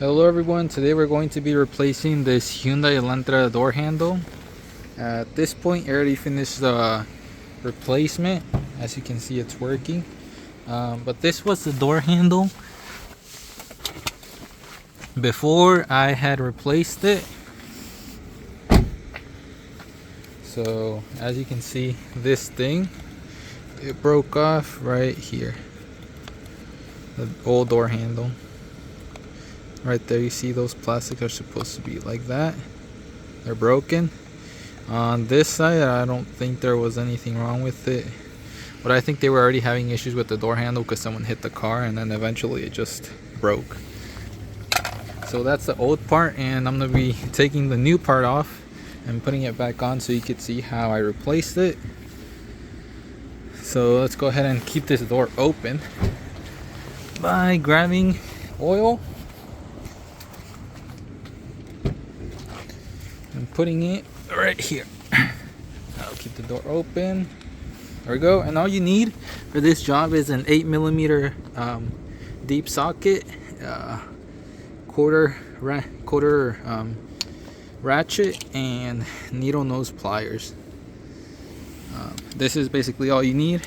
Hello everyone, today we're going to be replacing this Hyundai Elantra door handle. At this point I already finished the replacement. As you can see, it's working. But this was the door handle before I had replaced it. So as you can see, this thing, it broke off right here. The old door handle. Right there, you see those plastics are supposed to be like that. They're broken. On this side, I don't think there was anything wrong with it, but I think they were already having issues with the door handle because someone hit the car and then eventually it just broke. So that's the old part, and I'm gonna be taking the new part off and putting it back on so you could see how I replaced it. So let's go ahead and keep this door open by grabbing oil and putting it right here. I'll keep the door open. There we go. And all you need for this job is an 8mm deep socket, quarter ratchet, and needle nose pliers. This is basically all you need.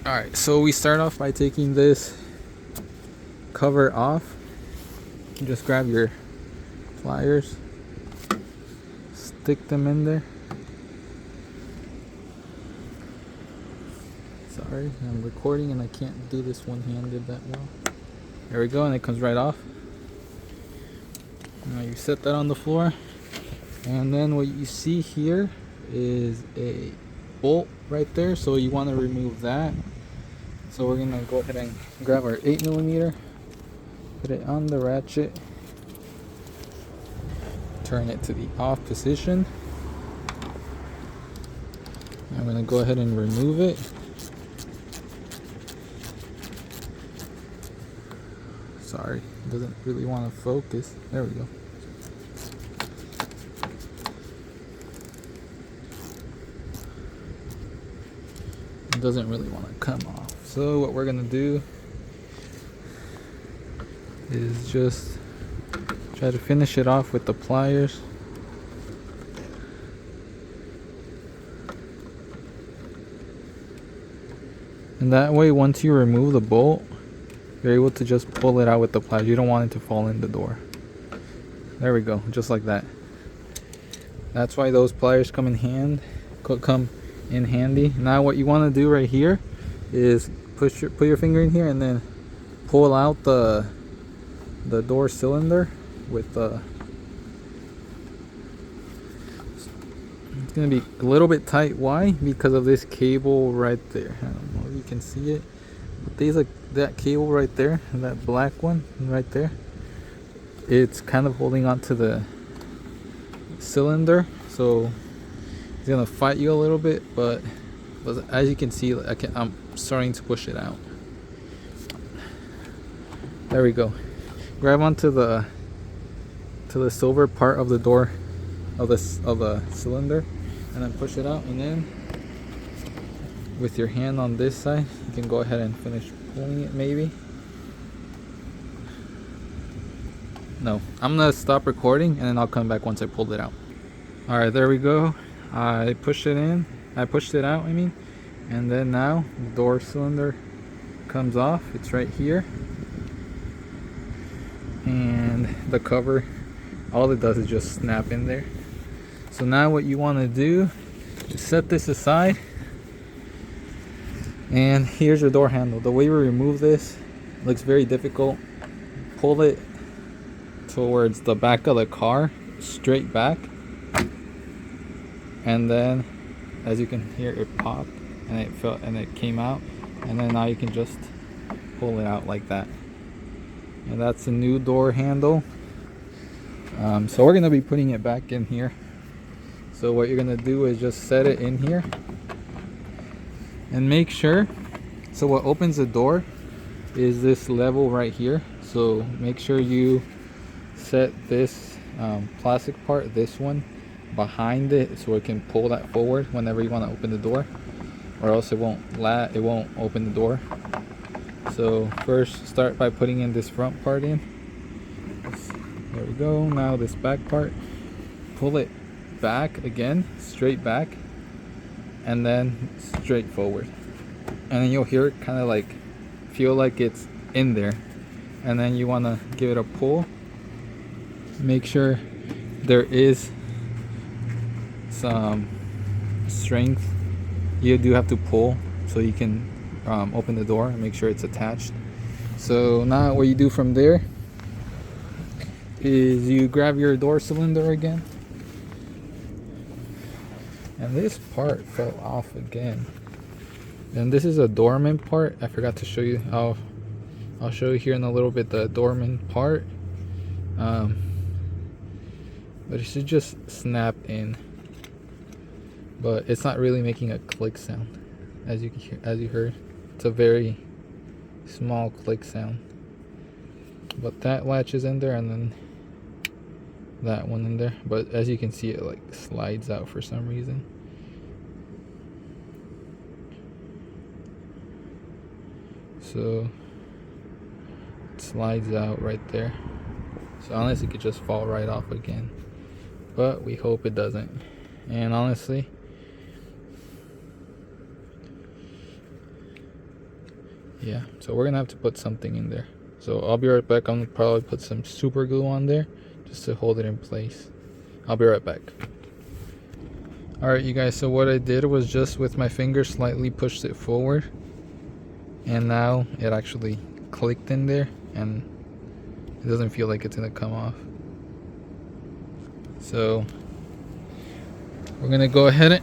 Alright, so we start off by taking this cover off. You can just grab your pliers, stick them in there. Sorry, I'm recording and I can't do this one-handed that well. There we go, and it comes right off. Now you set that on the floor, and then what you see here is a bolt right there, so you want to remove that. So we're gonna go ahead and grab our 8mm, put it on the ratchet, turn it to the off position. I'm gonna go ahead and remove it. Sorry, it doesn't really want to focus. There we go. It doesn't really want to come off. So what we're gonna do is just try to finish it off with the pliers. And that way, once you remove the bolt, you're able to just pull it out with the pliers. You don't want it to fall in the door. There we go, just like that. That's why those pliers come in handy. Now what you want to do right here is put your finger in here and then pull out the door cylinder with the. It's gonna be a little bit tight. Why? Because of this cable right there. I don't know if you can see it. But that cable right there, that black one right there, it's kind of holding on to the cylinder, so it's gonna fight you a little bit. But as you can see, I'm starting to push it out. There we go. Grab onto the silver part of the door of the cylinder, and then push it out. And then with your hand on this side, you can go ahead and finish pulling it. Maybe. No, I'm gonna stop recording and then I'll come back once I pulled it out. All right, there we go. I pushed it out, and then now the door cylinder comes off. It's right here, and the cover, all it does is just snap in there. So now what you want to do is set this aside, and here's your door handle. The way we remove this looks very difficult. Pull it towards the back of the car, straight back, and then as you can hear, it popped and it came out, and then now you can just pull it out like that. And that's a new door handle. So we're gonna be putting it back in here. So what you're gonna do is just set it in here and make sure, so what opens the door is this level right here. So make sure you set this plastic part, this one, behind it, so it can pull that forward whenever you want to open the door, or else it won't open the door. So first start by putting in this front part in. There we go. Now this back part, pull it back again, straight back, and then straight forward, and then you'll hear it kind of like feel like it's in there, and then you want to give it a pull. Make sure there is some strength. You do have to pull so you can open the door and make sure it's attached. So now what you do from there is you grab your door cylinder again, and this part fell off again, and this is a doorman part. I forgot to show you. I'll show you here in a little bit the doorman part, but it should just snap in, but it's not really making a click sound as you heard. It's a very small click sound, but that latch is in there, and then that one in there, but as you can see, it like slides out for some reason. So it slides out right there, so unless it could just fall right off again, but we hope it doesn't. And honestly, yeah, so we're gonna have to put something in there, so I'll be right back. I'm gonna probably put some super glue on there just to hold it in place. I'll be right back. Alright you guys, so what I did was just with my finger slightly pushed it forward, and now it actually clicked in there, and it doesn't feel like it's gonna come off. So we're gonna go ahead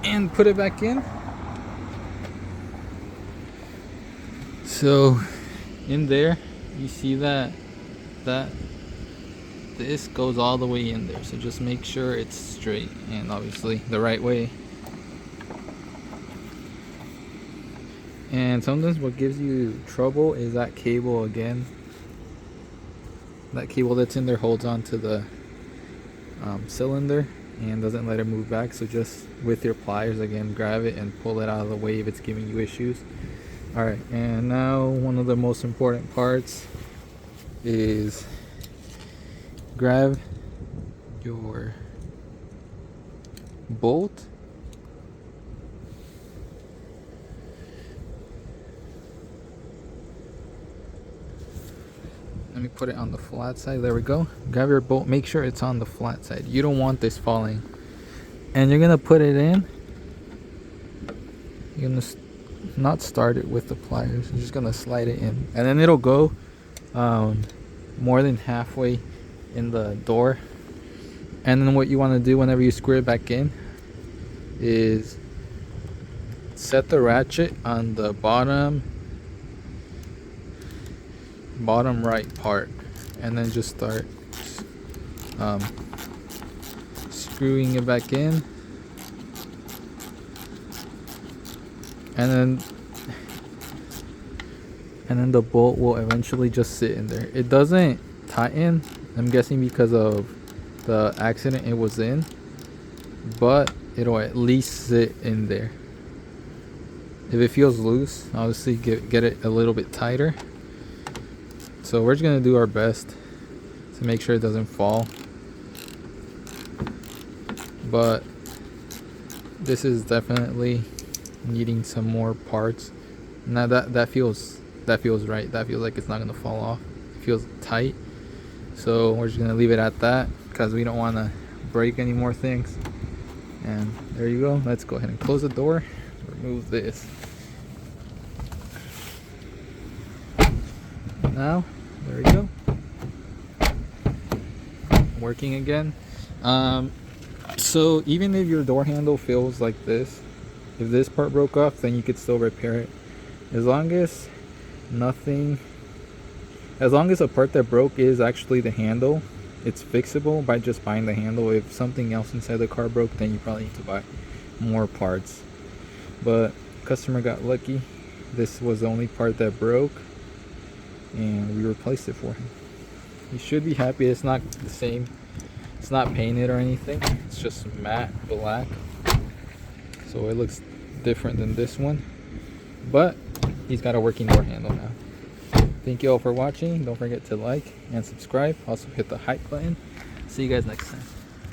and put it back in. So in there you see that this goes all the way in there, so just make sure it's straight and obviously the right way. And sometimes what gives you trouble is that cable again. That cable that's in there holds on to the cylinder and doesn't let it move back, so just with your pliers again, grab it and pull it out of the way if it's giving you issues. Alright, and now one of the most important parts is grab your bolt let me put it on the flat side. There we go. Grab your bolt, make sure it's on the flat side. You don't want this falling, and you're gonna put it in. You're gonna not start it with the pliers, you're just gonna slide it in, and then it'll go more than halfway in the door. And then what you want to do whenever you screw it back in is set the ratchet on the bottom right part, and then just start screwing it back in, and then the bolt will eventually just sit in there. It doesn't tighten, I'm guessing because of the accident it was in, but it'll at least sit in there. If it feels loose, obviously get it a little bit tighter. So we're just gonna do our best to make sure it doesn't fall, but this is definitely needing some more parts. Now that feels right. That feels like it's not gonna fall off. It feels tight, so we're just gonna leave it at that because we don't want to break any more things. And there you go. Let's go ahead and close the door, remove this. Now there we go, working again. So even if your door handle feels like this, if this part broke off, then you could still repair it. As long as a part that broke is actually the handle, it's fixable by just buying the handle. If something else inside the car broke, then you probably need to buy more parts. But customer got lucky. This was the only part that broke, and we replaced it for him. He should be happy. It's not the same, it's not painted or anything, it's just matte black, so it looks different than this one, but he's got a working door handle now. Thank you all for watching. Don't forget to like and subscribe. Also hit the hype button. See you guys next time.